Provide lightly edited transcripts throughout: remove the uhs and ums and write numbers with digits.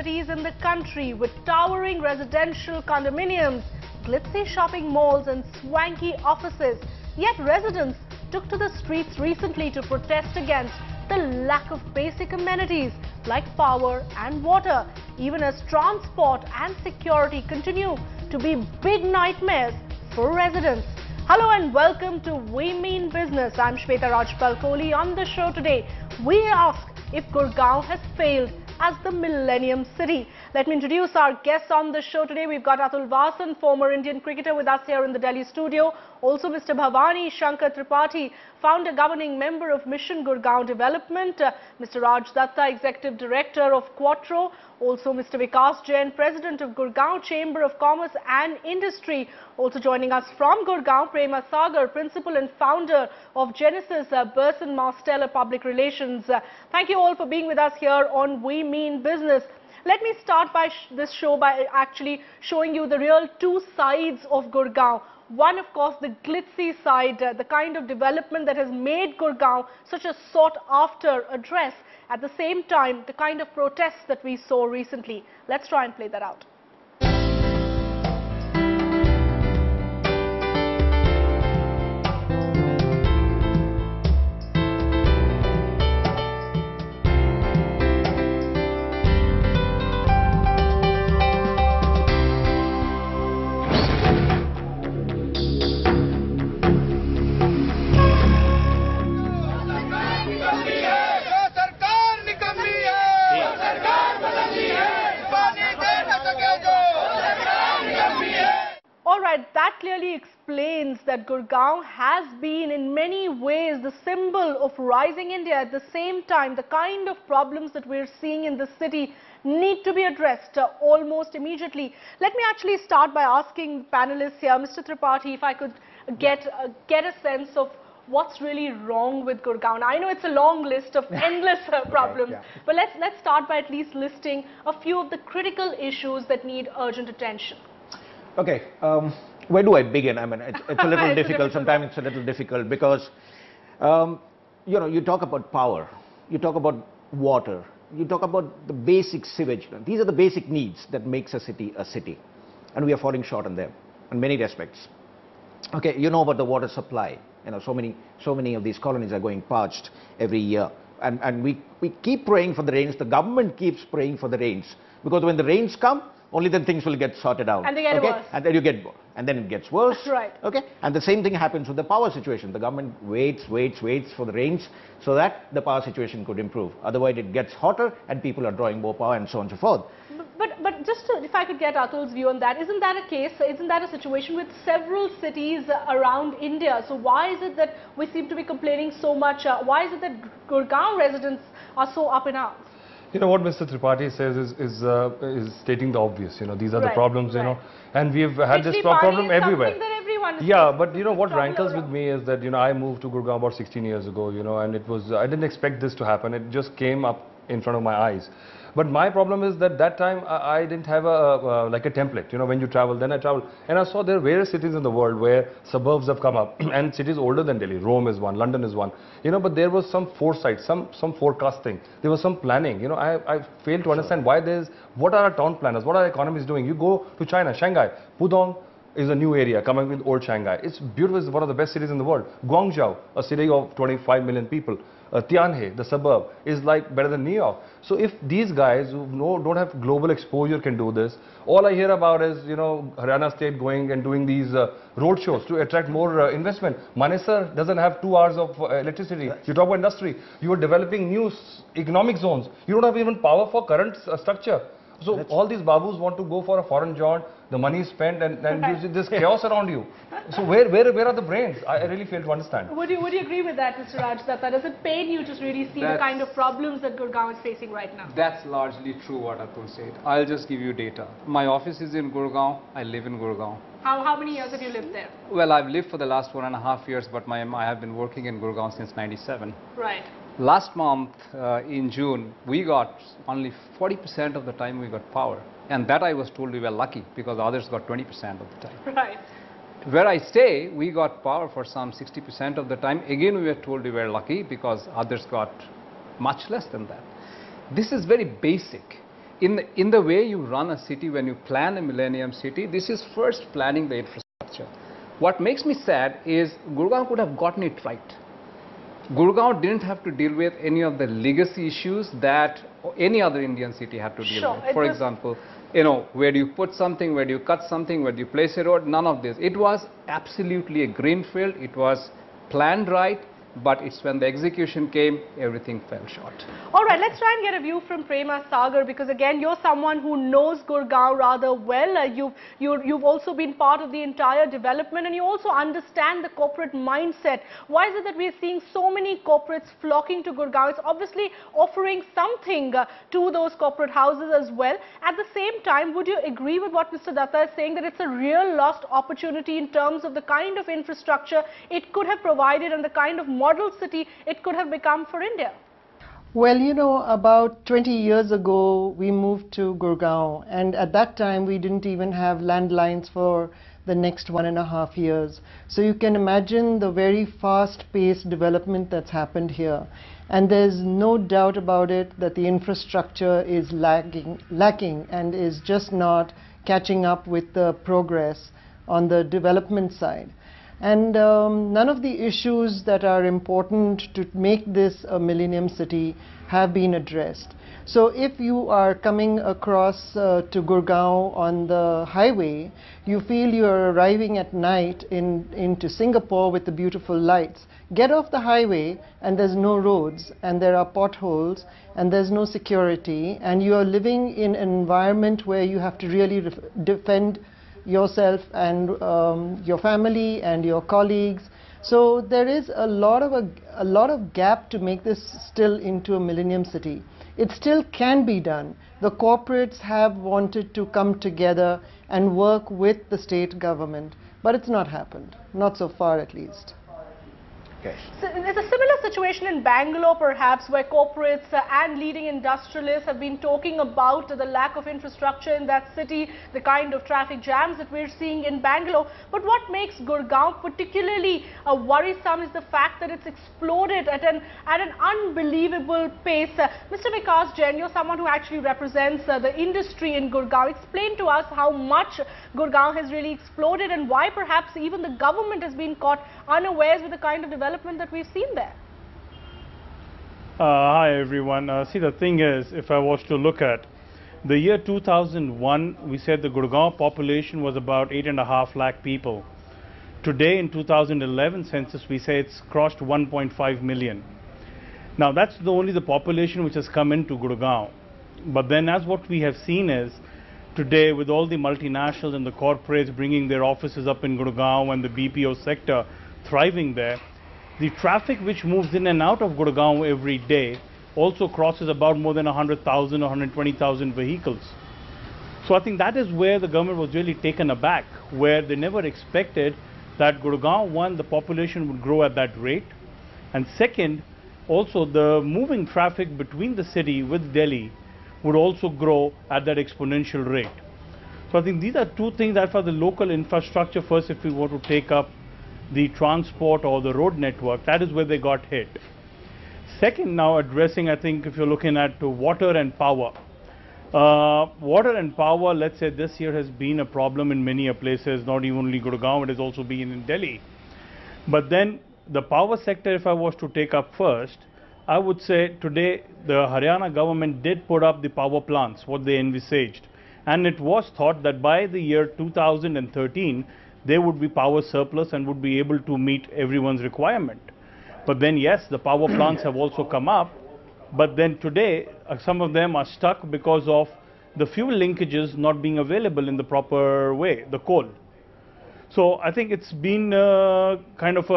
cities in the country with towering residential condominiums, glitzy shopping malls and swanky offices. Yet residents took to the streets recently to protest against the lack of basic amenities like power and water, even as transport and security continue to be big nightmares for residents. Hello and welcome to We Mean Business. I'm Shweta Rajpal-Kohli. On the show today, we ask if Gurgaon has failed as the Millennium City. Let me introduce our guests on the show today. We've got Atul Wassan, former Indian cricketer, with us here in the Delhi studio. Also Mr. Bhawani Shankar Tripathy, founder governing member of Mission Gurgaon Development. Mr. Raj Dutta, executive director of Quatrro. Also Mr. Vikas Jain, president of Gurgaon Chamber of Commerce and Industry. Also joining us from Gurgaon, Prema Sagar, principal and founder of Genesis Burson Marsteller Public Relations. Thank you all for being with us here on We Mean Business. Let me start by this show by actually showing you the real two sides of Gurgaon. One, of course, the glitzy side, the kind of development that has made Gurgaon such a sought-after address. At the same time, the kind of protests that we saw recently. Let's try and play that out. That clearly explains that Gurgaon has been in many ways the symbol of rising India. At the same time, the kind of problems that we're seeing in the city need to be addressed almost immediately. Let me actually start by asking panelists here, Mr. Tripathi, if I could get a sense of what's really wrong with Gurgaon. I know it's a long list of endless problems, but let's start by at least listing a few of the critical issues that need urgent attention. Okay, where do I begin? I mean, it's a little difficult. Sometimes it's a little difficult because, you know, you talk about power, you talk about water, you talk about the basic sewage. These are the basic needs that makes a city, and we are falling short on them in many respects. Okay, you know about the water supply. You know, so many of these colonies are going parched every year, and we keep praying for the rains. The government keeps praying for the rains because when the rains come, only then things will get sorted out. And they get worse. And then it gets worse. Right. Okay. And the same thing happens with the power situation. The government waits for the rains so that the power situation could improve. Otherwise, it gets hotter and people are drawing more power and so on and so forth. But just if I could get Atul's view on that, isn't that a case? Isn't that a situation with several cities around India? So why is it that we seem to be complaining so much? Why is it that Gurgaon residents are so up in arms? You know, what Mr. Tripathi says is stating the obvious. You know, these are the problems, you know, and we've had this problem everywhere. Yeah, but you know, what rankles with me is that, you know, I moved to Gurgaon about 16 years ago, you know, and I didn't expect this to happen. It just came up in front of my eyes. But my problem is that time I didn't have like a template. You know, when you travel, then I traveled, and I saw there are various cities in the world where suburbs have come up, and cities older than Delhi. Rome is one, London is one. You know, but there was some foresight, some forecasting. There was some planning. You know, I failed to understand what are our town planners, what are economies doing. You go to China, Shanghai, Pudong is a new area coming with old Shanghai. It's beautiful. It's one of the best cities in the world. Guangzhou, a city of 25 million people. Tianhe, the suburb, is like better than New York. So if these guys who don't have global exposure can do this, all I hear about is, you know, Haryana state going and doing these road shows to attract more investment. Manesar doesn't have 2 hours of electricity. You talk about industry. You are developing new economic zones. You don't have even power for current structure. So all these babus want to go for a foreign jaunt, the money is spent, and there's this chaos around you. So where are the brains? I really fail to understand. Would you agree with that, Mr. Raj Dutta? Does it pain you to really see the kind of problems that Gurgaon is facing right now? That's largely true what Atul said. I'll just give you data. My office is in Gurgaon. I live in Gurgaon. How many years have you lived there? Well, I've lived for the last 1.5 years, but I have been working in Gurgaon since '97. Right. Last month, in June, we got only 40% of the time we got power. And that I was told we were lucky because others got 20% of the time. Right. Where I stay, we got power for some 60% of the time. Again, we were told we were lucky because others got much less than that. This is very basic. in the way you run a city, when you plan a Millennium city, this is first planning the infrastructure. What makes me sad is Gurgaon could have gotten it right. Gurgaon didn't have to deal with any of the legacy issues that any other Indian city had to deal with. For example, you know, where do you put something, where do you cut something, where do you place a road? None of this. It was absolutely a greenfield. It was planned right. But it's when the execution came, everything fell short. All right, let's try and get a view from Prema Sagar, because again, you're someone who knows Gurgaon rather well. You've also been part of the entire development, and you also understand the corporate mindset. Why is it that we're seeing so many corporates flocking to Gurgaon? It's obviously offering something to those corporate houses as well. At the same time, would you agree with what Mr. Dutta is saying, that it's a real lost opportunity in terms of the kind of infrastructure it could have provided and the kind of model city it could have become for India? Well, you know, about 20 years ago, we moved to Gurgaon, and at that time, we didn't even have landlines for the next 1.5 years. So you can imagine the very fast-paced development that's happened here. And there's no doubt about it that the infrastructure is lacking and is just not catching up with the progress on the development side. And none of the issues that are important to make this a Millennium city have been addressed. So if you are coming across to Gurgaon on the highway, you feel you're arriving at night into Singapore with the beautiful lights. Get off the highway and there's no roads, and there are potholes, and there's no security, and you are living in an environment where you have to really defend yourself and your family and your colleagues. So there is a lot of gap to make this still into a Millennium city. It still can be done. The corporates have wanted to come together and work with the state government, but it's not happened, not so far at least. Okay. So there's a similar situation in Bangalore perhaps, where corporates and leading industrialists have been talking about the lack of infrastructure in that city, the kind of traffic jams that we're seeing in Bangalore. But what makes Gurgaon particularly worrisome is the fact that it's exploded at an unbelievable pace. Mr. Vikas Jain, you're someone who actually represents the industry in Gurgaon. Explain to us how much Gurgaon has really exploded and why perhaps even the government has been caught unawares with the kind of development that we've seen there. Hi everyone. See, the thing is, if I was to look at the year 2001, we said the Gurgaon population was about 8.5 lakh people. Today in 2011 census, we say it's crossed 1.5 million. Now that's only the population which has come into Gurgaon. But then as what we have seen is, today with all the multinationals and the corporates bringing their offices up in Gurgaon and the BPO sector thriving there, the traffic which moves in and out of Gurgaon every day also crosses about more than 100,000 or 120,000 vehicles. So I think that is where the government was really taken aback, where they never expected that Gurgaon, one, the population would grow at that rate, and second, also the moving traffic between the city with Delhi would also grow at that exponential rate. So I think these are two things that for the local infrastructure, first if we were to take up the transport or the road network, that is where they got hit. Second, now addressing, I think if you're looking at water and power. Water and power, let's say this year has been a problem in many places, not even only Gurgaon, it has also been in Delhi. But then the power sector, if I was to take up first, I would say today the Haryana government did put up the power plants, what they envisaged. And it was thought that by the year 2013, they would be power surplus and would be able to meet everyone's requirement. But then yes, the power plants have also come up, but then today some of them are stuck because of the fuel linkages not being available in the proper way, the coal. So I think it's been kind of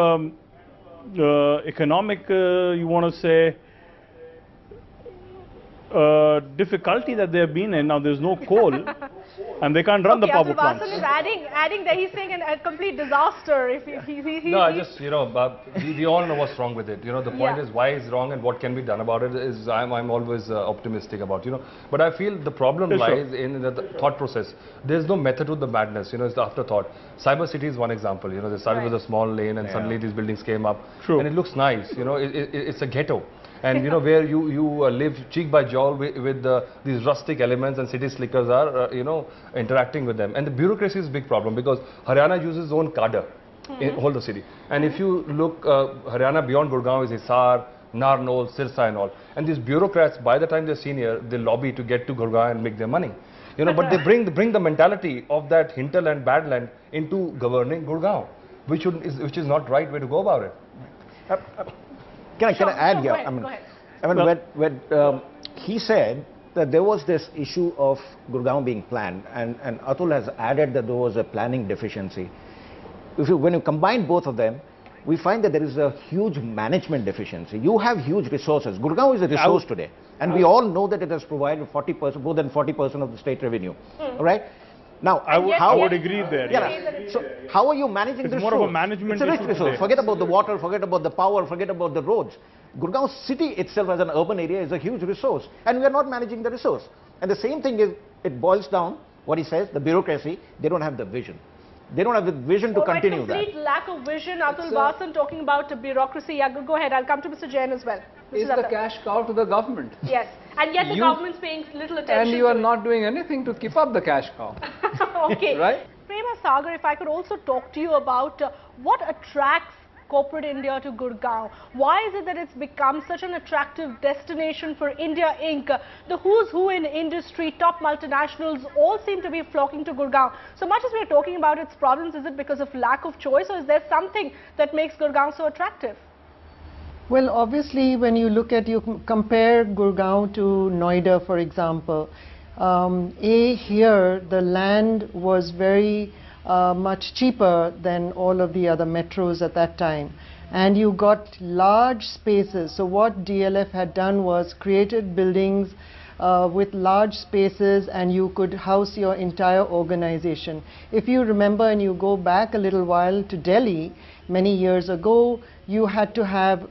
economic, you want to say, difficulty that they have been in. Now there's no coal and they can't run the power plants. Atul Wassan is adding that he's saying a complete disaster. If no, I just, you know, we all know what's wrong with it. You know, the point is why it's wrong and what can be done about it is I'm always optimistic about, you know. But I feel the problem lies in the thought process. There's no method to the madness, you know, it's the afterthought. Cyber City is one example, you know, they started with a small lane and suddenly these buildings came up. And it looks nice, you know, it's a ghetto. And you know, where you live cheek by jowl with these rustic elements, and city slickers are, you know, interacting with them. And the bureaucracy is a big problem, because Haryana uses its own cadre in all the city. And if you look, Haryana beyond Gurgaon is Hisar, Narnaul, Sirsa and all. And these bureaucrats, by the time they're senior, they lobby to get to Gurgaon and make their money. You know, but they bring the mentality of that hinterland, badland into governing Gurgaon, which is not right way to go about it. Can I add here? Go ahead. I mean, when he said that there was this issue of Gurgaon being planned, and Atul has added that there was a planning deficiency. When you combine both of them, we find that there is a huge management deficiency. You have huge resources. Gurgaon is a resource today, and we all know that it has provided 40%, more than 40% of the state revenue. All right? Now, I would agree there. Yeah. So, how are you managing this resource? It's more of a management issue. It's a rich resource. Today. Forget about the water, forget about the power, forget about the roads. Gurgaon city itself as an urban area is a huge resource, and we are not managing the resource. And the same thing is, it boils down, what he says, the bureaucracy, they don't have the vision. They don't have the vision to continue that. Complete lack of vision. Atul Wassan talking about bureaucracy. Yeah, go ahead. I'll come to Mr. Jain as well. Is the cash cow to the government. Yes, and yet the government's paying little attention. And you are not doing anything to keep up the cash cow. Okay. Right? Prema Sagar, if I could also talk to you about what attracts corporate India to Gurgaon. Why is it that it's become such an attractive destination for India Inc.? The who's who in industry, top multinationals, all seem to be flocking to Gurgaon. So much as we are talking about its problems, is it because of lack of choice, or is there something that makes Gurgaon so attractive? Well, obviously, when you look at, you compare Gurgaon to Noida, for example, here the land was very much cheaper than all of the other metros at that time, and you got large spaces. So what DLF had done was created buildings with large spaces, and you could house your entire organization. If you remember and you go back a little while to Delhi, many years ago, you had to have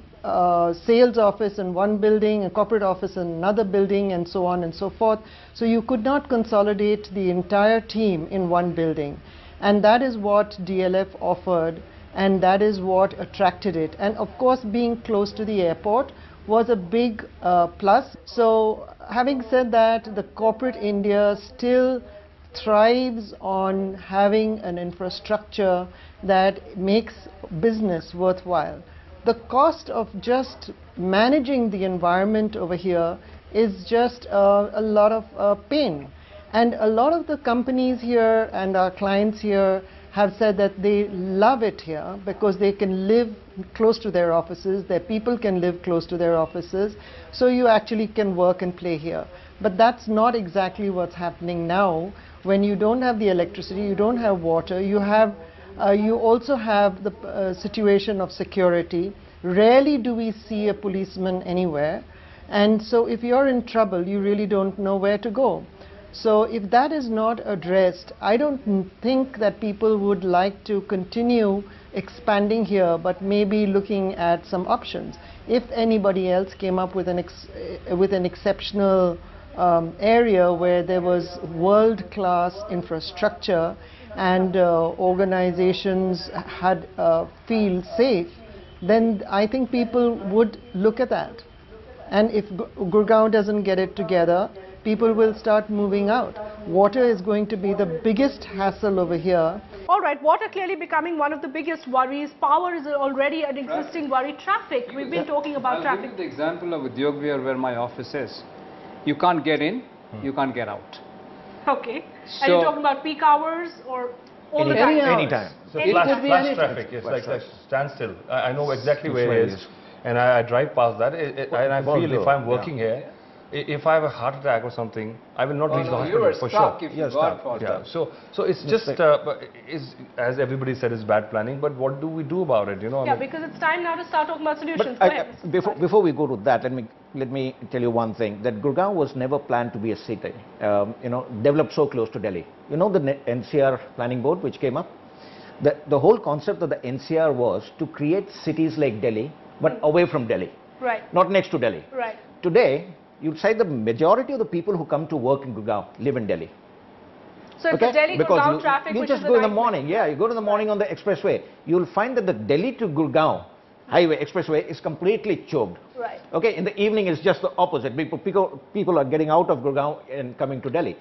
sales office in one building, a corporate office in another building, and so on and so forth. So you could not consolidate the entire team in one building. And that is what DLF offered, and that is what attracted it. And of course, being close to the airport was a big plus. So having said that, the corporate India still thrives on having an infrastructure that makes business worthwhile. The cost of just managing the environment over here is just a lot of pain. And a lot of the companies here and our clients here have said that they love it here because they can live close to their offices, their people can live close to their offices, so you actually can work and play here. But that's not exactly what's happening now. When you don't have the electricity, you don't have water, you also have the situation of security. Rarely do we see a policeman anywhere, and so if you're in trouble, you really don't know where to go. So if that is not addressed, I don't think that people would like to continue expanding here, but maybe looking at some options. If anybody else came up with an exceptional area where there was world-class infrastructure and organizations had feel safe, then I think people would look at that. And if Gurgaon doesn't get it together, people will start moving out. Water is going to be the biggest hassle over here. All right, water clearly becoming one of the biggest worries. Power is already an existing worry. Traffic, we've been talking about traffic. I'll give you the example of Udyog Vihar where my office is. You can't get in, you can't get out. Okay. So, and you're talking about peak hours or all the time? Anytime. So flash traffic, it's like standstill. I know exactly where it is. And I drive past that, and I feel if I'm working here, if I have a heart attack or something, I will not reach the hospital for sure. If you got yeah. So it's just, as everybody said, it's bad planning. But what do we do about it? You know. Yeah, because it's time now to start talking about solutions. Before we go to that, let me tell you one thing: that Gurgaon was never planned to be a city. Developed so close to Delhi. You know the NCR Planning Board which came up. The whole concept of the NCR was to create cities like Delhi, but away from Delhi. Right. Not next to Delhi. Right. Today, you'd say the majority of the people who come to work in Gurgaon live in Delhi. So it's the Delhi-Gurgaon traffic, you just go in the morning, you go in the morning on the expressway, you'll find that the Delhi to Gurgaon highway, expressway is completely choked. Right. Okay, in the evening it's just the opposite. People are getting out of Gurgaon and coming to Delhi.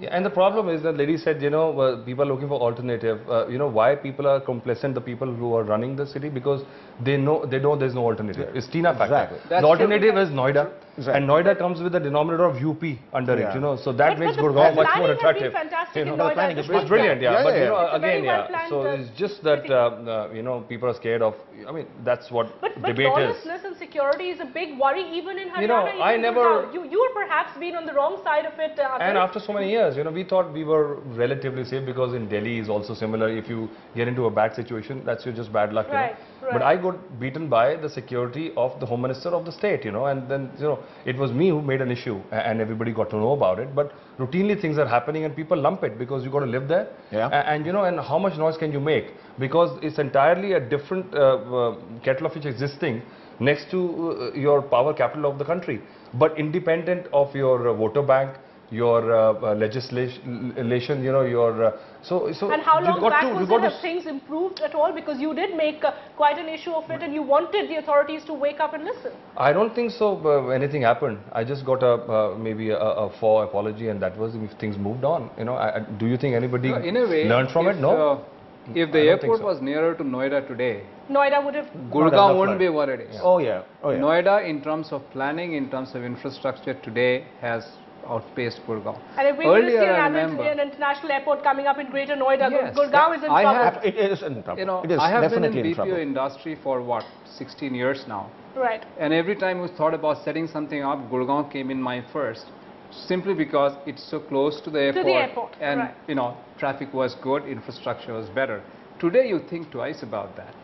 And the problem is that lady said, you know, people are looking for alternative. You know, why people are complacent, the people who are running the city, because they know there's no alternative. It's Tina factor. Exactly. The alternative is Noida. Exactly. And Noida comes with the denominator of UP under it, you know, so that makes Gurgaon much more attractive. You know, the planning is brilliant, yeah. But you know, It's a very again, well-planned, so it's just that you know, people are scared of. I mean, that's what but debate is. lawlessness and security is a big worry even in Haryana. You know, I never. You were perhaps been on the wrong side of it. And after so many years, you know, we thought we were relatively safe, because in Delhi is also similar. If you get into a bad situation, that's just bad luck, you know. But I got beaten by the security of the Home Minister of the state, you know, and then, you know, it was me who made an issue, and everybody got to know about it. But routinely things are happening and people lump it because you got to live there. And you know, and how much noise can you make? Because it's entirely a different kettle of fish existing next to your power capital of the country, but independent of your voter bank, your legislation, you know, your and how long back was it? Have things improved at all? Because you did make quite an issue of it, and you wanted the authorities to wake up and listen. I don't think so. Anything happened. I just got maybe a for apology, and that was if things moved on. You know, do you think anybody in a way, learned from it? No. If the airport was nearer to Noida today, Noida would have. Gurgaon wouldn't be what it is. Oh yeah. Oh yeah. Noida, in terms of planning, in terms of infrastructure today, has outpaced Gurgaon. And if we Earlier, see an international airport coming up in Greater Noida, yes, Gurgaon is in trouble. It is in trouble. You know, it is I have definitely been in in trouble. BPO industry for what, 16 years now. Right. And every time we thought about setting something up, Gurgaon came in mind first, simply because it's so close to the airport. And you know, traffic was good, infrastructure was better. Today you think twice about that.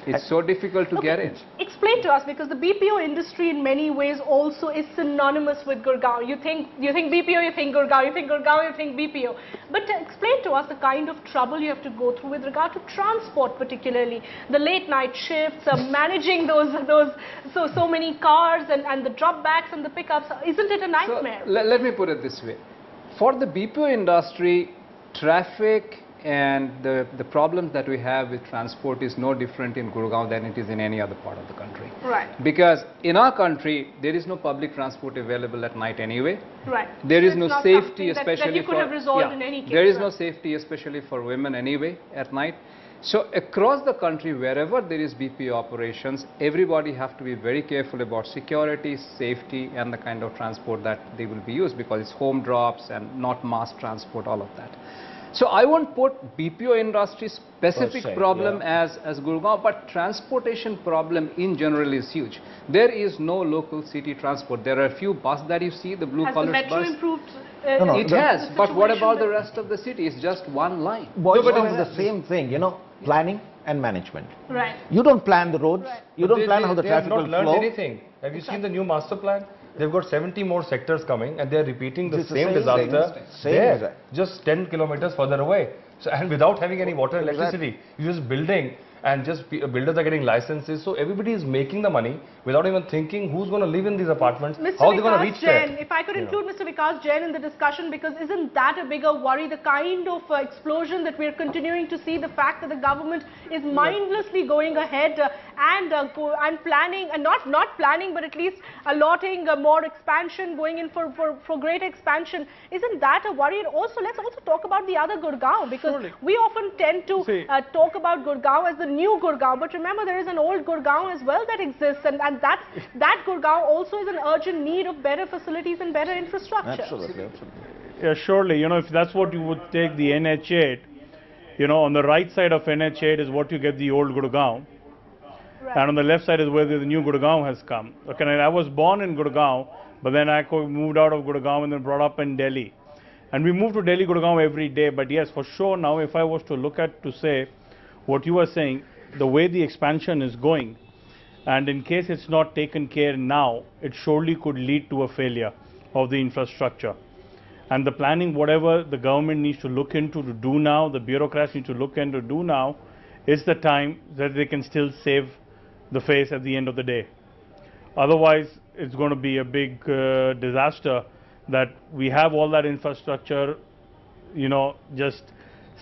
It's so difficult to get in. Explain to us, because the BPO industry in many ways also is synonymous with Gurgaon. You think BPO, you think Gurgaon. You think Gurgaon, you think BPO. But explain to us the kind of trouble you have to go through with regard to transport, particularly the late night shifts, managing those so many cars and the drop backs and the pickups. Isn't it a nightmare? So, let me put it this way. For the BPO industry, traffic and the problems that we have with transport is no different in Gurgaon than it is in any other part of the country. Right. Because in our country, there is no public transport available at night anyway. Right. There is no safety, especially that you could have resolved in any case. There is no safety, especially for women anyway, at night. So across the country, wherever there is BPO operations, everybody have to be very careful about security, safety, and the kind of transport that they will be used, because it's home drops and not mass transport, all of that. So I won't put BPO industry specific problem as Gurgaon, but transportation problem in general is huge. There is no local city transport. There are a few buses that you see, the blue colored bus. Has the metro improved? It has, but what about the rest of the city? It's just one line. But it's the same thing, you know, planning and management. Right. You don't plan the roads. You don't plan how the traffic will flow. They have not learned anything. Have you seen the new master plan? They've got 70 more sectors coming, and they're repeating the same disaster there, just 10 kilometers further away. So, and without having any water, electricity, you're just building, and just builders are getting licenses. So everybody is making the money without even thinking who's going to live in these apartments, how they're going to reach there. If I could include Mr. Vikas Jain in the discussion, because isn't that a bigger worry, the kind of explosion that we're continuing to see, the fact that the government is mindlessly going ahead and planning, and not planning, but at least allotting more expansion, going in for greater expansion. Isn't that a worry? And also, let's also talk about the other Gurgaon, because we often tend to talk about Gurgaon as the new Gurgaon, but remember there is an old Gurgaon as well that exists, and that Gurgaon also is an urgent need of better facilities and better infrastructure. Absolutely. Yeah, surely, you know, if that's what you would take the NH8, you know, on the right side of NH8 is what you get the old Gurgaon. Right. And on the left side is where the new Gurgaon has come. Okay, and I was born in Gurgaon, but then I moved out of Gurgaon and then brought up in Delhi. And we move to Delhi, Gurgaon every day. But yes, for sure now, if I was to look at to say what you are saying, the way the expansion is going, and in case it's not taken care now, it surely could lead to a failure of the infrastructure. And the planning, whatever the government needs to look into to do now, the bureaucrats need to look into do now, is the time that they can still save the face at the end of the day. Otherwise, it's going to be a big disaster that we have all that infrastructure, you know, just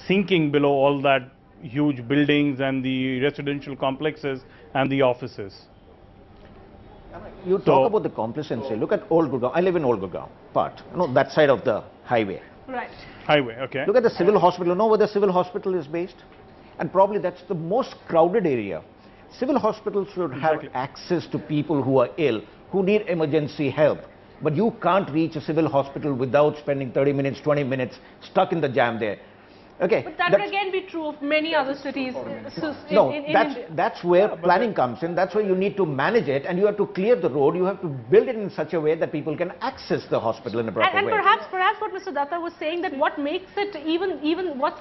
sinking below all that huge buildings and the residential complexes and the offices. You talk about the complacency. Look at Old Gurgaon. I live in Old Gurgaon part. You know, that side of the highway. Right. Highway, okay. Look at the civil hospital. You know where the civil hospital is based? And probably that's the most crowded area. Civil hospitals should have access to people who are ill, who need emergency help. But you can't reach a civil hospital without spending 30 minutes, 20 minutes stuck in the jam there. Okay. But that would again be true of many other cities. That's where planning comes in. That's where you need to manage it, and you have to clear the road. You have to build it in such a way that people can access the hospital in a proper way. And perhaps what Mr. Datta was saying, that what makes it even what's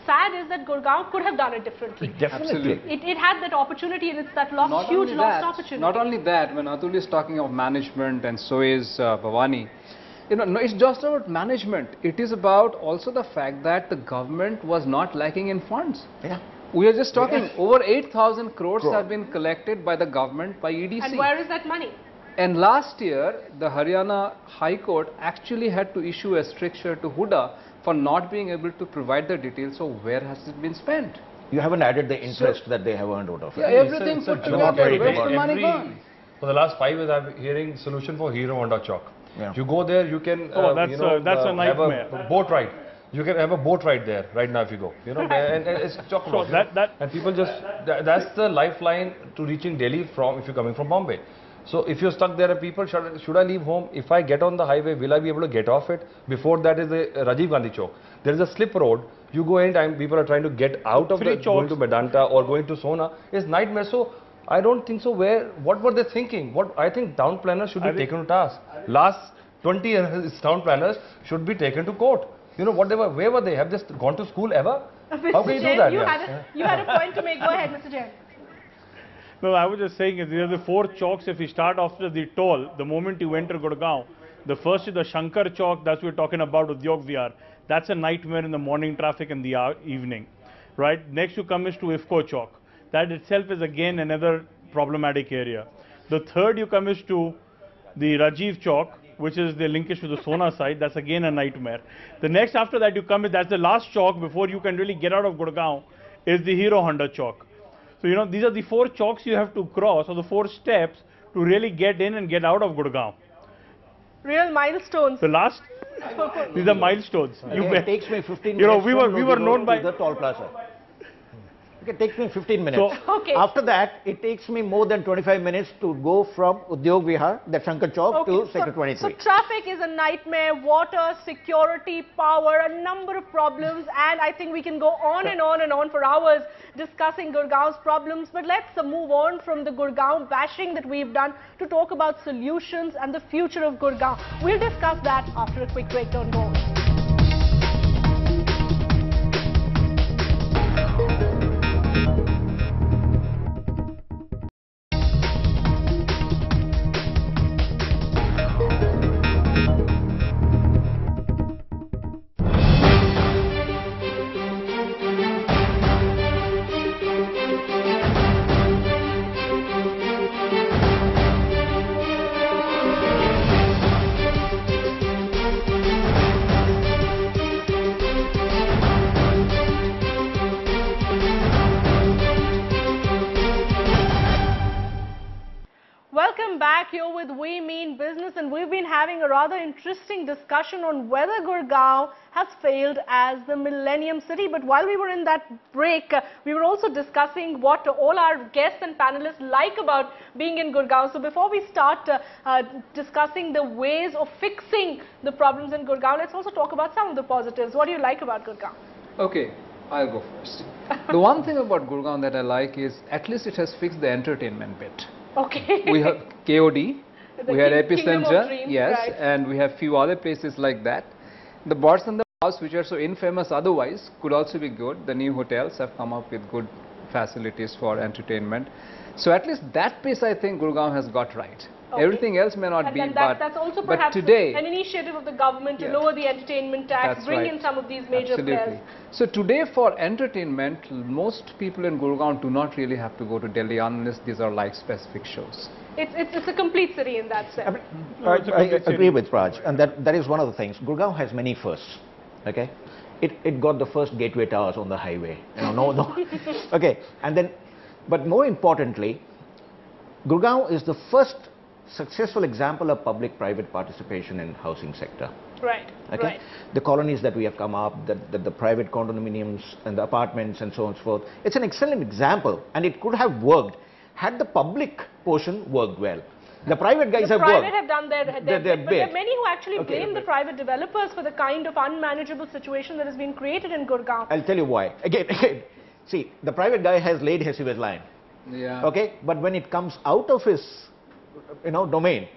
sad is that Gurgaon could have done it differently. Definitely. It had that opportunity, and it's that lost opportunity. Not only that, when Atul is talking of management, and so is Bhawani, you know, it's just about management. It is about also the fact that the government was not lacking in funds. Yeah. We are just talking over 8,000 crores have been collected by the government by EDC. And where is that money? And last year, the Haryana High Court actually had to issue a stricture to Huda for not being able to provide the details of where has it been spent. You haven't added the interest that they have earned out of it. Yeah, everything put together. Where's the money gone? For the last 5 years, I'm hearing solution for Hero Honda Chalk. Yeah. You go there, you can that's a nightmare. Have a boat ride. You can have a boat ride there right now if you go. You know, and it's chocolate. So and people just that's the lifeline to reaching Delhi from if you're coming from Bombay. So if you're stuck there, people should I leave home? If I get on the highway, will I be able to get off it? Before that is the Rajiv Gandhi Chowk. There is a slip road. You go anytime. People are trying to get out of the going to Medanta or going to Sona. It's nightmare. So I don't think so. What were they thinking? What I think town planners should be taken to task. Last 20 years, town planners should be taken to court. You know what they were? Where were they? Have they gone to school ever? How can you do that? You had a point to make. Go ahead, Mr. Jain. No, I was just saying, there are the 4 chalks. If you start after the toll, the moment you enter Gurgaon, the first is the Shankar Chowk. That's what we're talking about with Udyog Vihar. That's a nightmare in the morning traffic and the evening, right? Next you come is to IFCO Chowk. That itself is again another problematic area. The third you come is to the Rajiv Chowk, which is the linkage to the Sona side. That's again a nightmare. The next after that you come is, that's the last chalk before you can really get out of Gurgaon, is the Hero Honda Chowk. So, you know, these are the 4 chalks you have to cross, or the 4 steps to really get in and get out of Gurgaon. Real milestones. The last, these are milestones. It takes me 15 minutes. You know, we were known by the toll plaza. Okay, it takes me 15 minutes. So, okay. After that, it takes me more than 25 minutes to go from Udyog Vihar, that Shankar Chowk, to Sector 23. So traffic is a nightmare, water, security, power, a number of problems, and I think we can go on and on and on for hours discussing Gurgaon's problems. But let's move on from the Gurgaon bashing that we've done to talk about solutions and the future of Gurgaon. We'll discuss that after a quick break. Don't go. Welcome back. Here with We Mean Business, and we've been having a rather interesting discussion on whether Gurgaon has failed as the Millennium City. But while we were in that break, we were also discussing what all our guests and panelists like about being in Gurgaon. So before we start discussing the ways of fixing the problems in Gurgaon, let's also talk about some of the positives. What do you like about Gurgaon? Okay, I'll go first. The one thing about Gurgaon that I like is at least it has fixed the entertainment bit. Okay. We have KOD, we had Epicenter, Dreams, yes, right. and we have few other places like that. The Burson House, which are so infamous otherwise, could also be good. The new hotels have come up with good facilities for entertainment. So at least that piece I think Gurgaon has got right. Okay. Everything else may not be, that's also perhaps today, an initiative of the government to lower the entertainment tax, bring in some of these major players. So today for entertainment, most people in Gurgaon do not really have to go to Delhi unless these are like specific shows. It's a complete city in that sense. I agree with Raj, and that is one of the things. Gurgaon has many firsts. Okay, it got the first gateway towers on the highway. You know, no. Okay, and then, but more importantly, Gurgaon is the first successful example of public-private participation in housing sector. Right. Okay? Right. The colonies that we have come up, the private condominiums and the apartments and so on and so forth. It's an excellent example, and it could have worked had the public portion worked well. The private guys have worked. The private have done their bit, but there are many who actually blame the private developers for the kind of unmanageable situation that has been created in Gurgaon. I'll tell you why. Again, see, the private guy has laid his sewage line. Yeah. Okay, but when it comes out of his, domain,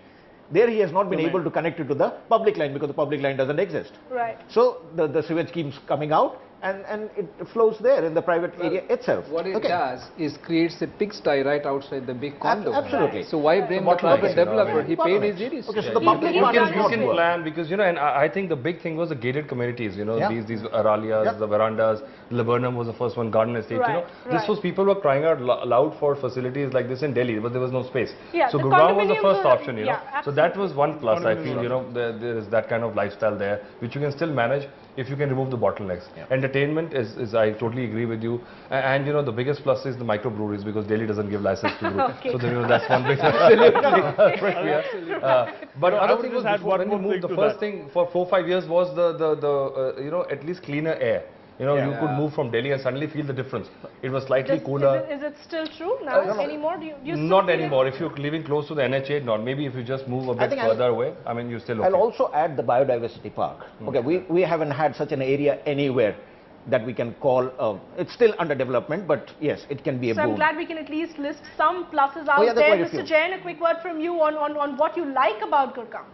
there he has not been able to connect it to the public line because the public line doesn't exist. Right. So the sewage keeps coming out and it flows there in the private area itself. What it does is creates a pigsty right outside the big condo. Absolutely. So why blame the private developer? He paid his dues. Okay, so the public You part is can not work. plan because, and I think the big thing was the gated communities, these Aralias, the verandas, Laburnum was the first one, Garden Estate, This was people were crying out loud for facilities like this in Delhi, but there was no space. Yeah, so Gurgaon was the first option, So that was one plus, I feel, there is that kind of lifestyle there, which you can still manage if you can remove the bottlenecks. Entertainment is I totally agree with you. And the biggest plus is the microbreweries because Delhi doesn't give license to brew. So then, that's one big but other thing was before, when you moved, the first thing for 4-5 years was the at least cleaner air. You could move from Delhi and suddenly feel the difference. It was slightly cooler. Is it still true now anymore? Do you not anymore. If you're living close to the NH8, not. Maybe if you just move a bit further away, you're still okay. I'll also add the biodiversity park. Okay, we haven't had such an area anywhere that we can call, it's still under development, but yes, it can be a boon. So I'm glad we can at least list some pluses out there. Mr. Jain, a quick word from you on what you like about Gurgaon.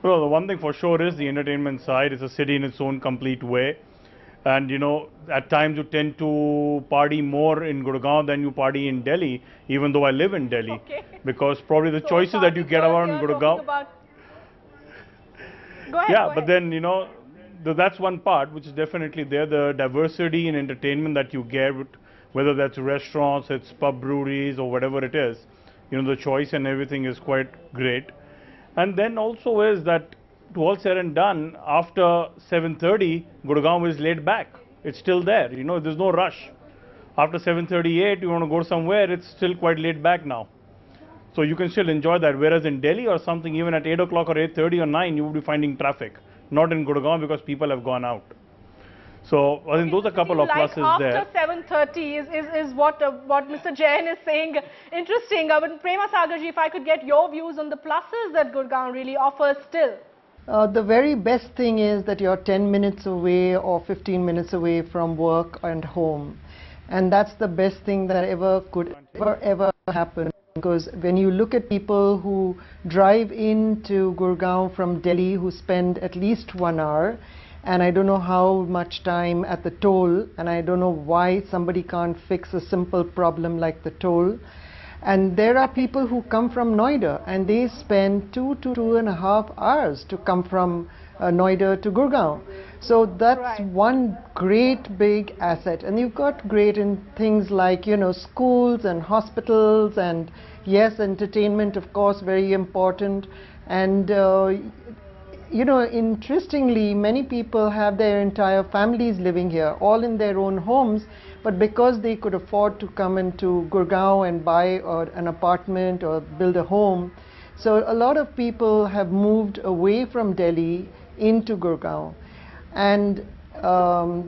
Well, the one thing for sure is the entertainment side. It's a city in its own complete way. And at times you tend to party more in Gurgaon than you party in Delhi, even though I live in Delhi. Because probably the choices that you get around Gurgaon. Go ahead, but then, that's one part which is definitely there. The diversity in entertainment that you get, whether that's restaurants, it's pub breweries or whatever it is, the choice and everything is quite great. And then also is that, to all said and done, after 7:30, Gurgaon is laid back. It's still there. There's no rush. After 7:38, you want to go somewhere, it's still quite laid back now. So you can still enjoy that. Whereas in Delhi or something, even at 8 o'clock or 8:30 or 9, you would be finding traffic. Not in Gurgaon because people have gone out. So I think those are a couple of pluses there. After 7:30 is what Mr. Jain is saying. Interesting. But Prema Sagar ji, if I could get your views on the pluses that Gurgaon really offers still. The very best thing is that you're 10 minutes away or 15 minutes away from work and home. And that's the best thing that could ever happen. Because when you look at people who drive into Gurgaon from Delhi who spend at least 1 hour, and I don't know how much time at the toll, and I don't know why somebody can't fix a simple problem like the toll. And there are people who come from Noida and they spend 2 to 2.5 hours to come from Noida to Gurgaon. So that's one great big asset. And you've got great in things like, schools and hospitals and yes, entertainment, of course, very important. And, interestingly, many people have their entire families living here, all in their own homes. But because they could afford to come into Gurgaon and buy an apartment or build a home, so a lot of people have moved away from Delhi into Gurgaon. And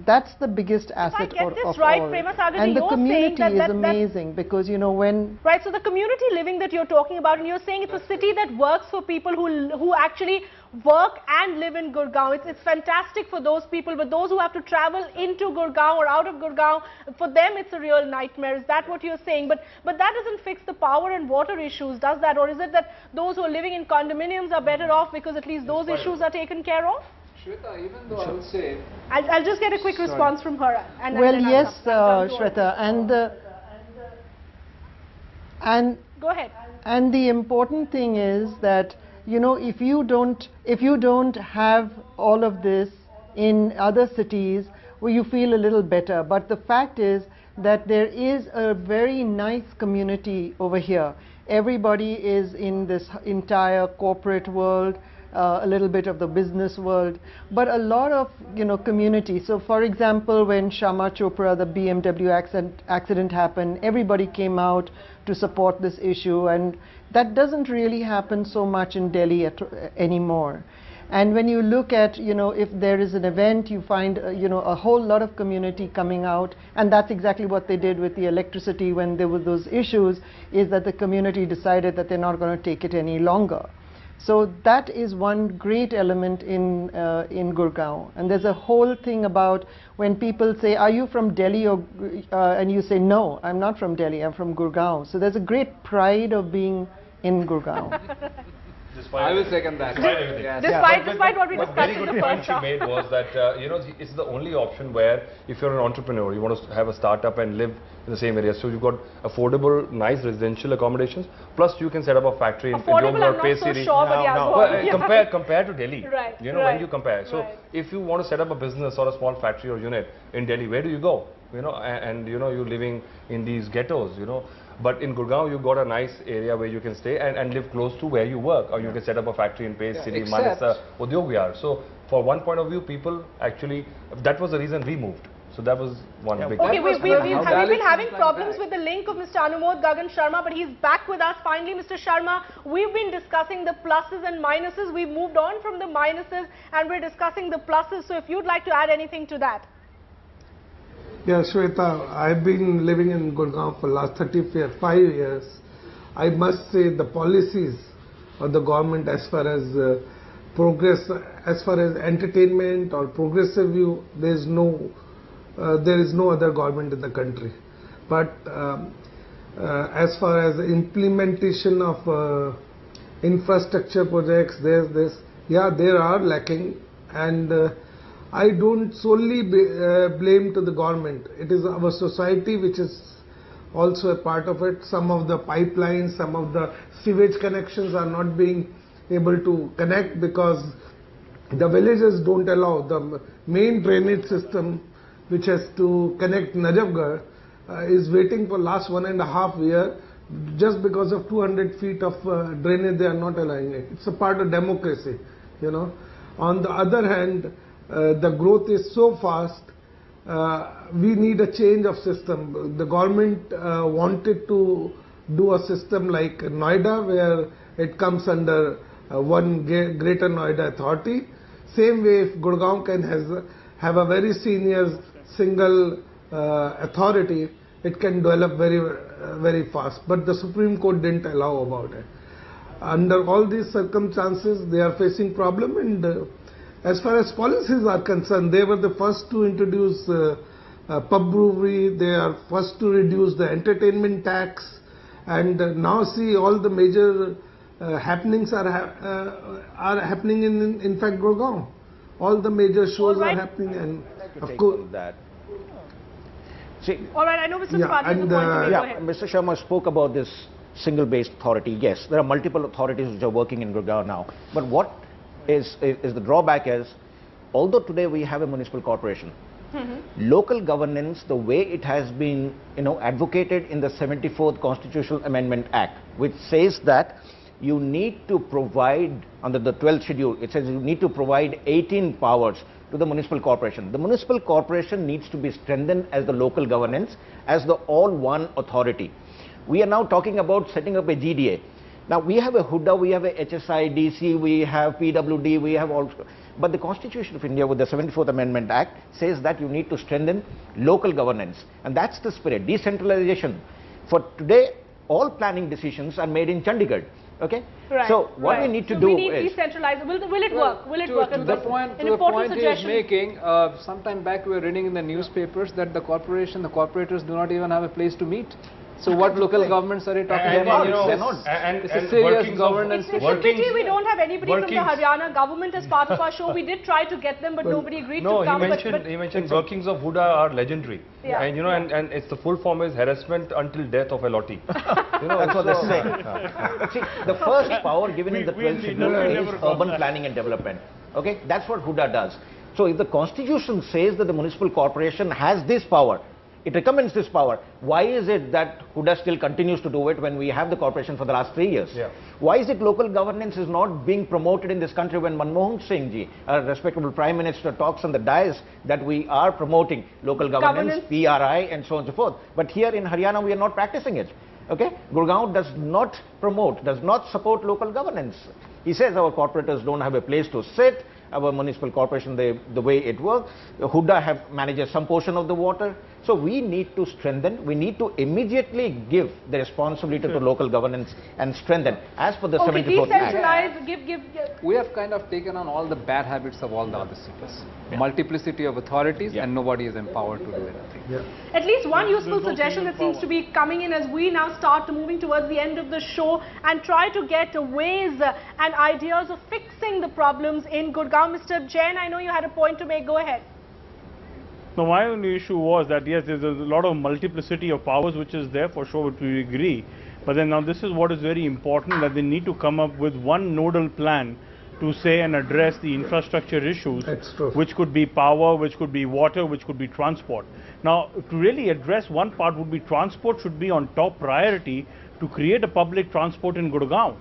that's the biggest asset of all. Prema Sagar, and the community is amazing because, when... Right, so the community living that you're talking about, and you're saying it's a city that works for people who actually work and live in Gurgaon. It's fantastic for those people, but those who have to travel into Gurgaon or out of Gurgaon, for them it's a real nightmare. Is that what you're saying? But that doesn't fix the power and water issues, does that? Or is it that those who are living in condominiums are better off because at least those issues are taken care of? Shweta, even though I would say... I'll just get a quick response from her. Well, yes, Shweta, and go ahead. And the important thing is that, if you don't have all of this in other cities, well, you feel a little better. But the fact is that there is a very nice community over here. Everybody is in this entire corporate world. a little bit of the business world, but a lot of, community. So for example, when Shama Chopra, the BMW accident happened, everybody came out to support this issue, and that doesn't really happen so much in Delhi anymore. And when you look at, if there is an event, you find, a whole lot of community coming out, and that's exactly what they did with the electricity when there were those issues, is that the community decided that they're not going to take it any longer. So that is one great element in Gurgaon. And there's a whole thing about when people say, are you from Delhi? And you say, no, I'm not from Delhi, I'm from Gurgaon. So there's a great pride of being in Gurgaon. I will second that. Despite what we discussed in the first she made was that, it's the only option where if you're an entrepreneur, you want to have a startup and live in the same area. So you've got affordable, nice residential accommodations, plus you can set up a factory in Affordable, I'm not so sure, but compare to Delhi. Right. When you compare. So if you want to set up a business or a small factory or unit in Delhi, where do you go? And you're living in these ghettos, But in Gurgaon, you've got a nice area where you can stay and live close to where you work, or you can set up a factory in Pace City, Manasa, Udyog Vihar. So, for one point of view, people actually, that was the reason we moved. So that was one big thing. Okay, we've been having problems with the link of Mr. Anumod Gagan Sharma, but he's back with us finally. Mr. Sharma, we've been discussing the pluses and minuses. We've moved on from the minuses and we're discussing the pluses. So if you'd like to add anything to that. Yeah, Shweta, I've been living in Gurgaon for the last 35 years. I must say the policies of the government as far as progress, as far as entertainment or progressive view, there is no other government in the country. But as far as implementation of infrastructure projects, there are lacking, and I don't solely blame to the government. It is our society which is also a part of it. Some of the pipelines, some of the sewage connections are not being able to connect because the villages don't allow. The main drainage system which has to connect Najafgarh is waiting for last 1.5 years just because of 200 feet of drainage. They are not allowing it. It's a part of democracy, On the other hand, the growth is so fast, we need a change of system. The government wanted to do a system like Noida, where it comes under one Greater Noida Authority. Same way, if Gurgaon can have a very senior single authority, it can develop very, very fast. But the Supreme Court didn't allow about it. Under all these circumstances, they are facing problem, and as far as policies are concerned, they were the first to introduce pub brewery, they are first to reduce the entertainment tax, and now see all the major happenings are happening in fact Gurgaon. All the major shows are happening, and of course that. See, all right, I know Mr. Tripathy has a point to make. Mr. Sharma spoke about this single-based authority. Yes, there are multiple authorities which are working in Gurgaon now, but what is the drawback is, although today we have a municipal corporation, local governance, the way it has been advocated in the 74th Constitutional Amendment Act, which says that you need to provide, under the 12th schedule, it says you need to provide 18 powers to the municipal corporation. The municipal corporation needs to be strengthened as the local governance, as the all-one authority. We are now talking about setting up a GDA. Now, we have a HUDA, we have a HSI, DC, we have PWD, we have also... But the Constitution of India with the 74th Amendment Act says that you need to strengthen local governance. And that's the spirit, decentralization. For today, all planning decisions are made in Chandigarh. Okay? Right. So, what we need to do we need is... decentralize. Will it work? Will it work? To the point he is making, sometime back we were reading in the newspapers that the corporators do not even have a place to meet. So what local governments are you talking about? It's a serious governance. It's a pity we don't have anybody from the Haryana government as part of our show. We did try to get them, but nobody agreed to come. He mentioned workings of HUDA are legendary. Yeah. And it's the full form is harassment until death of a lottie. That's what they say. See, the first power given in the 12th schedule is urban planning and development. Okay, that's what HUDA does. So if the Constitution says that the municipal corporation has this power, It recommends this power. Why is it that Huda still continues to do it when we have the corporation for the last 3 years? Yeah. Why is it local governance is not being promoted in this country when Manmohan Singh ji, a respectable Prime Minister, talks on the dais that we are promoting local governance, PRI and so on and so forth. But here in Haryana we are not practicing it. Okay? Gurgaon does not promote, does not support local governance. He says our corporators don't have a place to sit, our municipal corporation, the way it works. Huda manages some portion of the water. So we need to strengthen, we need to immediately give the responsibility to local governance and strengthen. As for the 74th Act. We have kind of taken on all the bad habits of all the other cities. Multiplicity of authorities and nobody is empowered to do anything. At least one useful suggestion that seems to be coming in as we now start moving towards the end of the show and try to get ways and ideas of fixing the problems in Gurgaon. Mr. Jain, I know you had a point to make. Go ahead. No, my only issue was that yes, there's a lot of multiplicity of powers which is there for sure, which we agree. But then now this is what is very important, that they need to come up with one nodal plan to say and address the infrastructure issues, which could be power, which could be water, which could be transport. Now, to really address one part would be transport should be on top priority to create a public transport in Gurgaon.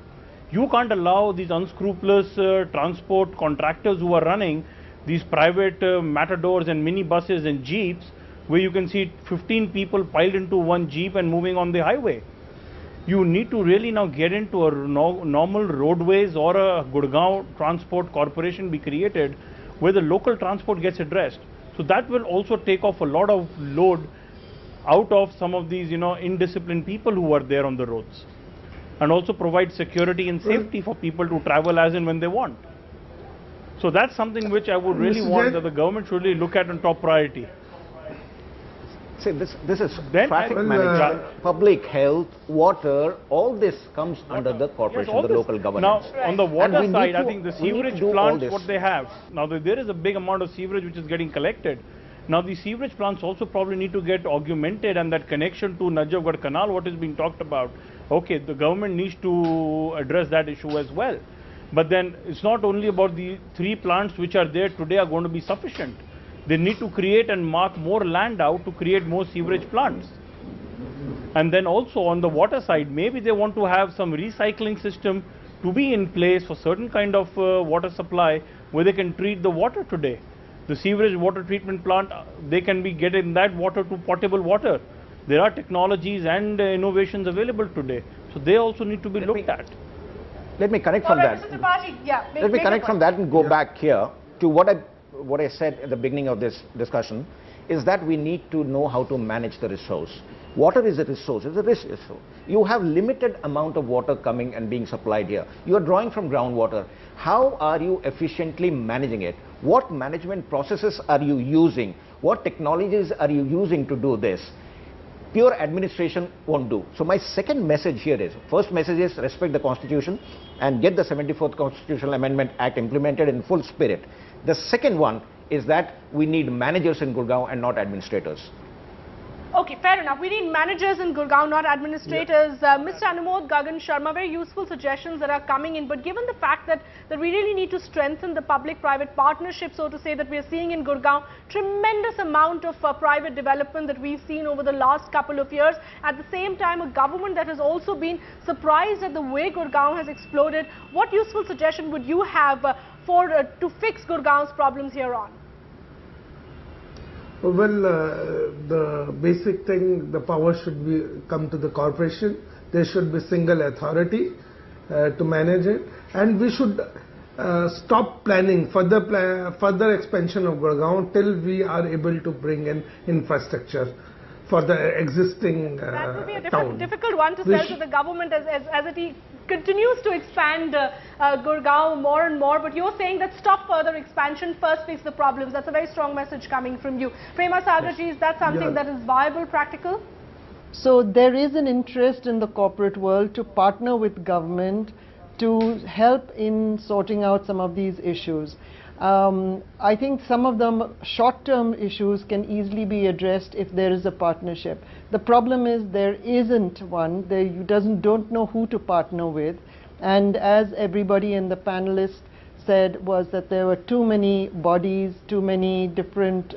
You can't allow these unscrupulous transport contractors who are running these private matadors and mini buses and jeeps where you can see 15 people piled into one jeep and moving on the highway. You need to really now get into a normal roadways or a Gurgaon Transport Corporation be created where the local transport gets addressed. So that will also take off a lot of load out of some of these, indisciplined people who are there on the roads, and also provide security and safety for people to travel as and when they want. So that's something which I would really want that the government should really look at on top priority. See, this is traffic management, public health, water, all this comes under the corporation, the local governance. Now, on the water side, I think the sewerage plants, what they have, now there is a big amount of sewerage which is getting collected. Now, the sewerage plants also probably need to get augmented, and that connection to Najafgarh Canal, what is being talked about, okay, the government needs to address that issue as well. But then it's not only about the 3 plants which are there today are going to be sufficient. They need to create and mark more land out to create more sewerage plants. And then also on the water side, maybe they want to have some recycling system to be in place for certain kind of water supply where they can treat the water today. The sewerage water treatment plant, they can be getting that water to potable water. There are technologies and innovations available today. So they also need to be looked at. Let me connect from that. Mr. Tripathy, Let me connect from that and go back here to what I said at the beginning of this discussion, is that we need to know how to manage the resource. Water is a resource, it's a resource. You have limited amount of water coming and being supplied here. You are drawing from groundwater. How are you efficiently managing it? What management processes are you using? What technologies are you using to do this? Pure administration won't do. So my second message here is, first message is respect the Constitution and get the 74th Constitutional Amendment Act implemented in full spirit. The second one is that we need managers in Gurgaon and not administrators. Okay, fair enough. We need managers in Gurgaon, not administrators. Mr. Anumod Gagan Sharma, very useful suggestions that are coming in. But given the fact that we really need to strengthen the public-private partnership, so to say, that we are seeing in Gurgaon, tremendous amount of private development that we've seen over the last couple of years. At the same time, a government that has also been surprised at the way Gurgaon has exploded. What useful suggestion would you have to fix Gurgaon's problems here on? Well, the basic thing, the power should come to the corporation. There should be single authority to manage it, and we should stop planning further expansion of Gurgaon till we are able to bring in infrastructure for the existing that would be a difficult one to sell to the government as it continues to expand Gurgaon more and more. But you're saying that stop further expansion, first fix the problems. That's a very strong message coming from you. Prema Sagar ji, is that something that is viable, practical? So there is an interest in the corporate world to partner with government to help in sorting out some of these issues. I think some of the short-term issues can easily be addressed if there is a partnership. The problem is there isn't one. You don't know who to partner with. And as everybody in the panelists said, was that there were too many bodies, too many different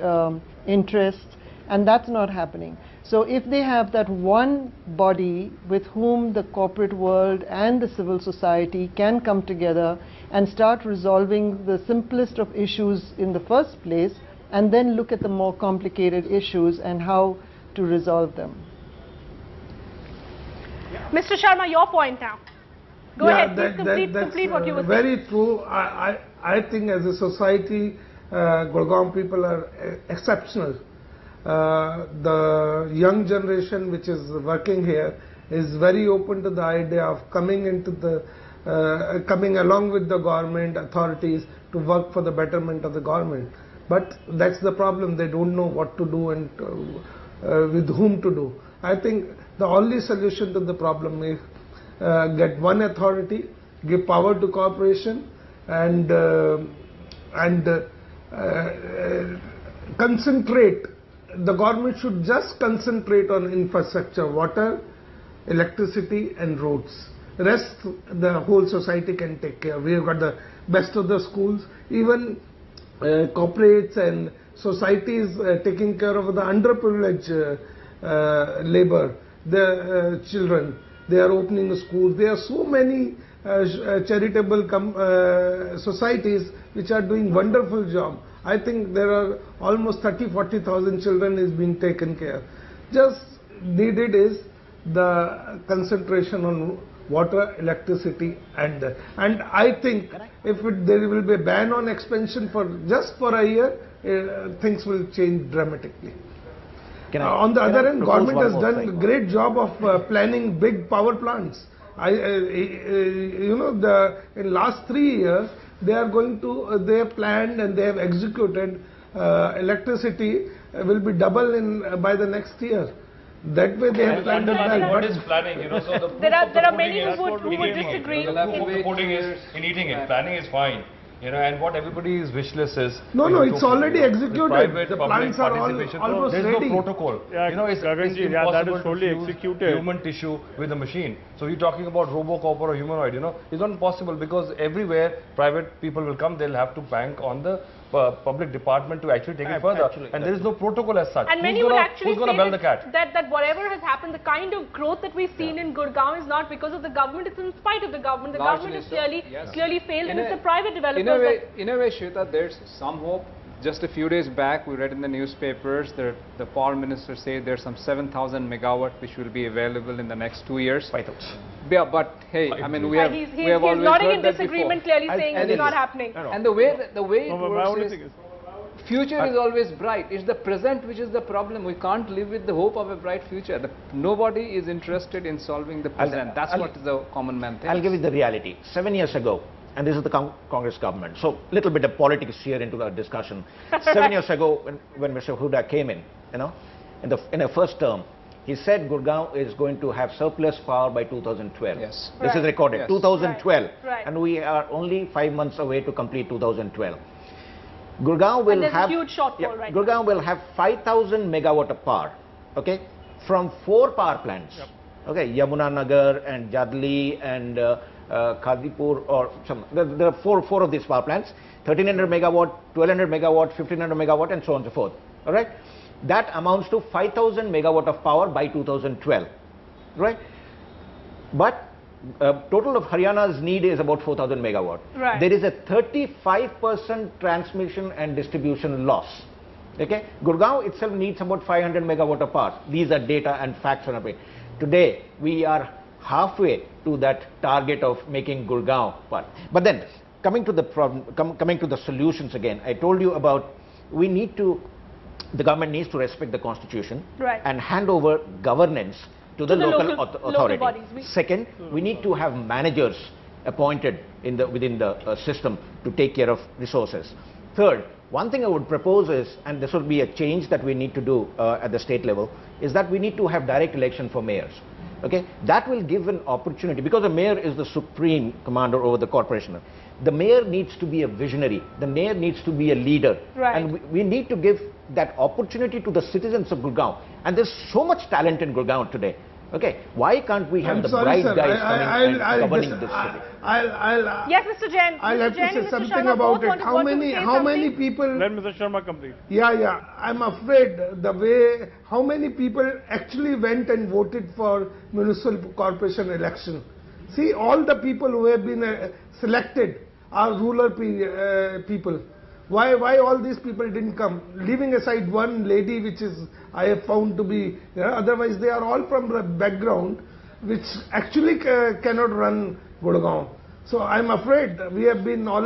interests, And that's not happening. So if they have that one body with whom the corporate world and the civil society can come together and start resolving the simplest of issues in the first place, and then look at the more complicated issues and how to resolve them. Mr. Sharma, your point now. Go ahead, please complete what you were saying. Very true. I think as a society, Gurgaon people are exceptional. The young generation which is working here is very open to the idea of coming along with the government authorities to work for the betterment of the government. But that's the problem. They don't know what to do and with whom to do. I think the only solution to the problem is get one authority, give power to corporation, and concentrate. The government should just concentrate on infrastructure, water, electricity and roads. Rest the whole society can take care. We have got the best of the schools. Even corporates and societies taking care of the underprivileged labor, the children. They are opening schools. There are so many charitable societies which are doing wonderful job. I think there are almost 30,000-40,000 children is being taken care. Just needed is the concentration on water, electricity, and I think if there will be a ban on expansion for just for a year, things will change dramatically. On the other hand, government has done a great job of planning big power plants. You know, in last 3 years, they have planned and they have executed electricity will be double by the next year. That way they have planned it well. What is planning? You know, so there are many who would disagree. The pudding is in eating it. Planning is fine. You know, and what everybody's wish list is. No, it's already executed. Private, the plans are almost there's ready. no protocol. Yeah, you know, it's impossible that is totally to executed. Human tissue with a machine. So you're talking about RoboCop or a humanoid. You know, it's not possible because everywhere private people will come, they'll have to bank on the public department to actually take it further. And there is no protocol as such. And many would actually say that whatever has happened, the kind of growth that we've seen in Gurgaon is not because of the government, it's in spite of the government. The government has clearly failed, and it's the private developers. In a way, Shweta, there's some hope. Just a few days back, we read in the newspapers that the power minister said there's some 7,000 megawatt which will be available in the next 2 years. Yeah, but hey, I mean, we have always nodding heard in that disagreement, before. clearly saying it's not happening. And the way it works is, future is always bright. It's the present which is the problem. We can't live with the hope of a bright future. Nobody is interested in solving the present. That's what the common man thinks. I'll give you the reality. 7 years ago, and this is the Congress government, so little bit of politics here into the discussion. 7 years ago, when Mr. Huda came in, you know, in the first term, he said Gurgaon is going to have surplus power by 2012. Yes. This is recorded, yes. 2012. Right. And we are only 5 months away to complete 2012. Gurgaon will have a huge shortfall right Gurgaon will have 5,000 megawatt of power, okay, from 4 power plants. Yep. Okay, Yamuna Nagar and Jadli and Khadipur, or some. There are four of these power plants: 1,300 megawatt, 1,200 megawatt, 1,500 megawatt, and so on and so forth. All right, that amounts to 5,000 megawatt of power by 2012. Right, but total of Haryana's need is about 4,000 megawatt. Right. There is a 35% transmission and distribution loss. Okay, Gurgaon itself needs about 500 megawatt of power. These are data and facts on it. Today we are halfway to that target of making Gurgaon power. But then coming to the problem, coming to the solutions again, I told you about the government needs to respect the constitution, right, and hand over governance to the local authority. Bodies. Second, we need to have managers appointed within the system to take care of resources. Third, one thing I would propose is, and this would be a change that we need to do at the state level, is that we need to have direct election for mayors. Okay, that will give an opportunity, because the mayor is the supreme commander over the corporation. The mayor needs to be a visionary. The mayor needs to be a leader. Right. And we need to give that opportunity to the citizens of Gurgaon. And there's so much talent in Gurgaon today. Okay, why can't we have the sorry, bright sir, guys coming and governing this city? Yes, Mr. Jain. I'll have to say something about it. How many people? Let Mr. Sharma complete. Yeah. I'm afraid the way how many people actually went and voted for municipal corporation election. See, all the people who have been selected are rural people. Why all these people didn't come? Leaving aside one lady, which is I have found to be, otherwise they are all from the background, which actually cannot run Gurgaon. So I'm afraid we have been all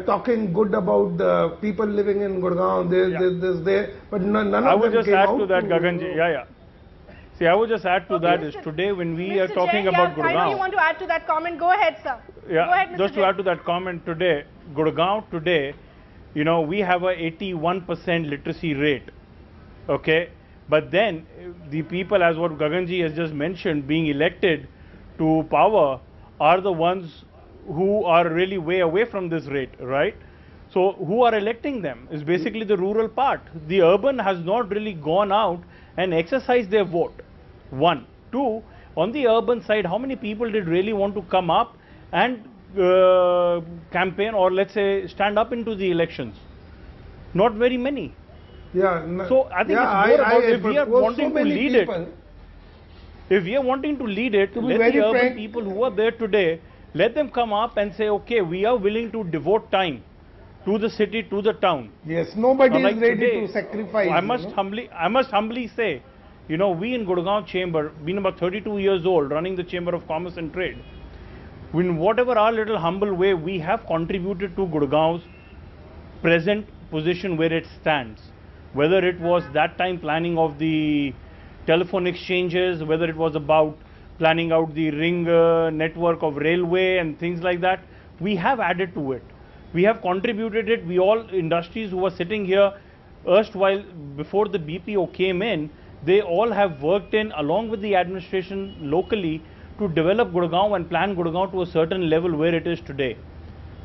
talking good about the people living in Gurgaon. But none of them came out. I would just add to that, Gaganji. See, I would just add to that is today when we are talking about Gurgaon. I know you want to add to that comment. Go ahead, sir. Yeah, go ahead, Mr. just to add to that comment today, Gurgaon today, we have a 81% literacy rate. Okay, but then the people, as what Gaganji has just mentioned, being elected to power are the ones who are really way away from this rate, right? So who are electing them is basically the rural part. The urban has not really gone out and exercised their vote. One. Two, on the urban side, how many people did really want to come up and campaign, or let's say stand up into the elections? Not very many. Yeah. So I think it's more about if we are wanting to lead it. If we are wanting to lead it, let the urban people who are there today, let them come up and say, okay, we are willing to devote time to the city, to the town. Yes, nobody like is ready today, to sacrifice. I must humbly say, we in Gurgaon Chamber, been about 32 years old, running the Chamber of Commerce and Trade. In whatever our little humble way, we have contributed to Gurgaon's present position where it stands. Whether it was that time planning of the telephone exchanges, whether it was about planning out the ring network of railway and things like that, we have added to it. We have contributed it. We all industries who were sitting here erstwhile before the BPO came in, they all have worked in along with the administration locally to develop Gurgaon and plan Gurgaon to a certain level where it is today.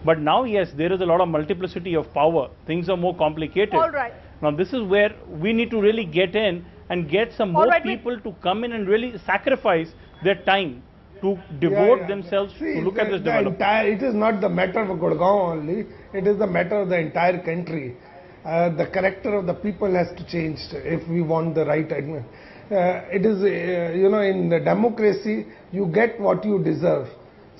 But now, yes, there is a lot of multiplicity of power. Things are more complicated. All right. Now, this is where we need to really get in and get some more people to come in and really sacrifice their time to devote themselves to look at this development. It is not the matter of Gurgaon only, it is the matter of the entire country. The character of the people has to change if we want the right admin. It is, in the democracy, you get what you deserve.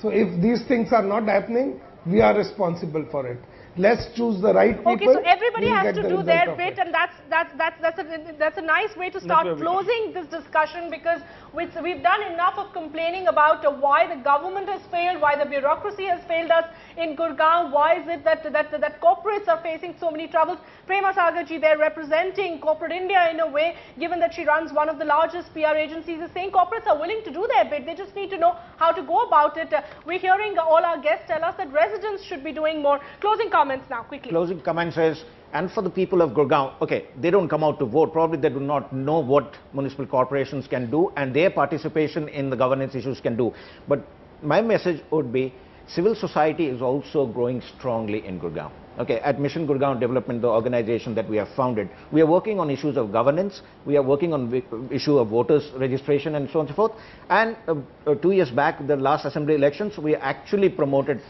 So if these things are not happening, we are responsible for it. Let's choose the right people. Okay, so everybody has to do their bit, and that's a nice way to start closing this discussion, because we've done enough of complaining about why the government has failed, why the bureaucracy has failed us in Gurgaon, why is it that corporates are facing so many troubles. Prema Sagar ji, they're representing corporate India in a way, given that she runs one of the largest PR agencies, is saying corporates are willing to do their bit. They just need to know how to go about it. We're hearing all our guests tell us that residents should be doing more. Closing comments now, quickly. Closing comments is, and for the people of Gurgaon, okay, they don't come out to vote. Probably they do not know what municipal corporations can do and their participation in the governance issues can do. But my message would be, civil society is also growing strongly in Gurgaon. Okay, at Mission Gurgaon Development, the organization that we have founded, we are working on issues of governance, we are working on the issue of voters registration and so on and so forth. And 2 years back, the last assembly elections, we actually promoted,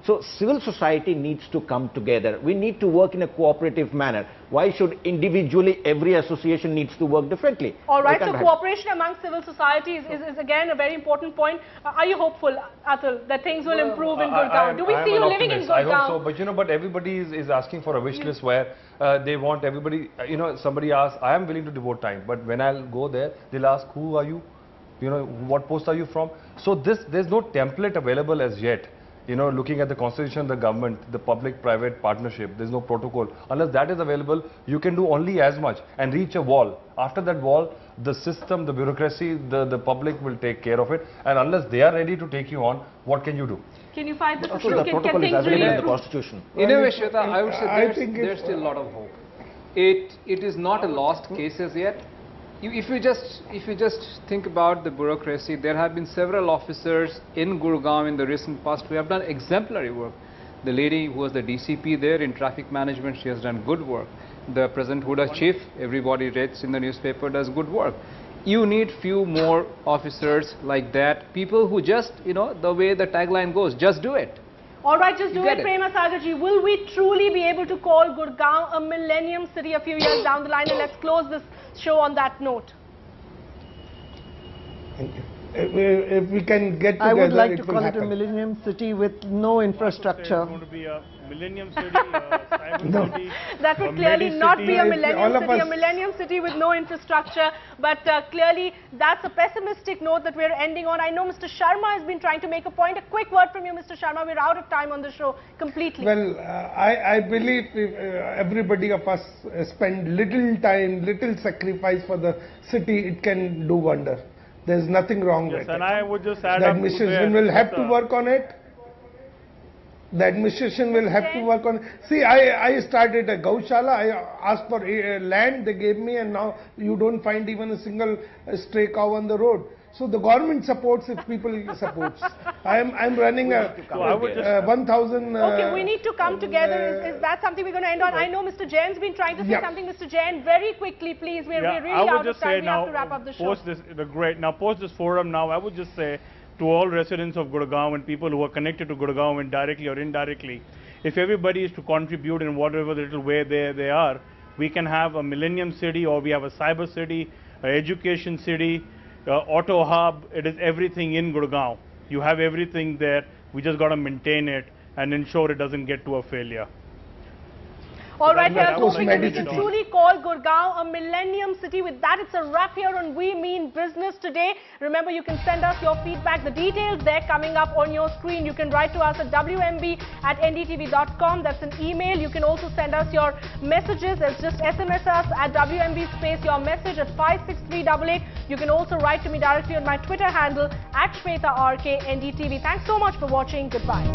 so civil society needs to come together. We need to work in a cooperative manner. Why should individually every association needs to work differently? All right, so cooperation among civil society is again a very important point. Are you hopeful, Atul, that things will improve in Gurgaon? Do we see you living in Gurgaon? I hope so, but everybody is asking for a wish list where they want everybody, somebody asks, I am willing to devote time, but when I'll go there, they'll ask, who are you? What post are you from? So there's no template available as yet. Looking at the constitution, the government, the public-private partnership, there's no protocol. Unless that is available, you can do only as much and reach a wall. After that wall, the system, the bureaucracy, the public will take care of it. And unless they are ready to take you on, what can you do? Can you find this? The protocol is available in the constitution. In a way, Shweta, I would say there's still a lot of hope. It is not a lost case as yet. If you just think about the bureaucracy, there have been several officers in Gurgaon in the recent past who have done exemplary work. The lady who was the DCP there in traffic management, she has done good work. The present Huda chief, everybody reads in the newspaper, does good work. You need few more officers like that, people who just, you know, the way the tagline goes, just do it. All right, just do it, Prema Sagarji. Will we truly be able to call Gurgaon a millennium city a few years down the line? And let's close this show on that note. Thank you. If we can get together, I would like to will call happen. it a millennium city with no infrastructure. It's going to be a millennium city, a cyber city. That would clearly not be a millennium city with no infrastructure. But clearly, that's a pessimistic note that we're ending on. I know Mr. Sharma has been trying to make a point. A quick word from you, Mr. Sharma. We're out of time on the show completely. Well, I believe if everybody of us spend little time, little sacrifice for the city, it can do wonder. There's nothing wrong with it. And I would just add the up administration will have to work on it. The administration will have to work on it. See, I started a Gaushala. I asked for land, they gave me, and now you don't find even a single stray cow on the road. So the government supports if people supports. I'm running a 1,000. Okay, we need to come together. Is that something we're going to end on? I know Mr. Jain's been trying to say something. Mr. Jain, very quickly, please. We're really out of time. We have to wrap up the show. Post this forum now, I would just say to all residents of Gurgaon and people who are connected to Gurgaon directly or indirectly, if everybody is to contribute in whatever little way they are, we can have a millennium city, or we have a cyber city, an education city, auto hub. It is everything in Gurgaon. You have everything there. We just got to maintain it and ensure it doesn't get to a failure. All right, here's hoping that we can truly call Gurgaon a millennium city. With that, it's a wrap here on We Mean Business today. Remember, you can send us your feedback. The details there coming up on your screen. You can write to us at wmb@ndtv.com. That's an email. You can also send us your messages. It's just SMS us at WMB space your message at 56388. You can also write to me directly on my Twitter handle @ShwetaRK NDTV. Thanks so much for watching. Goodbye.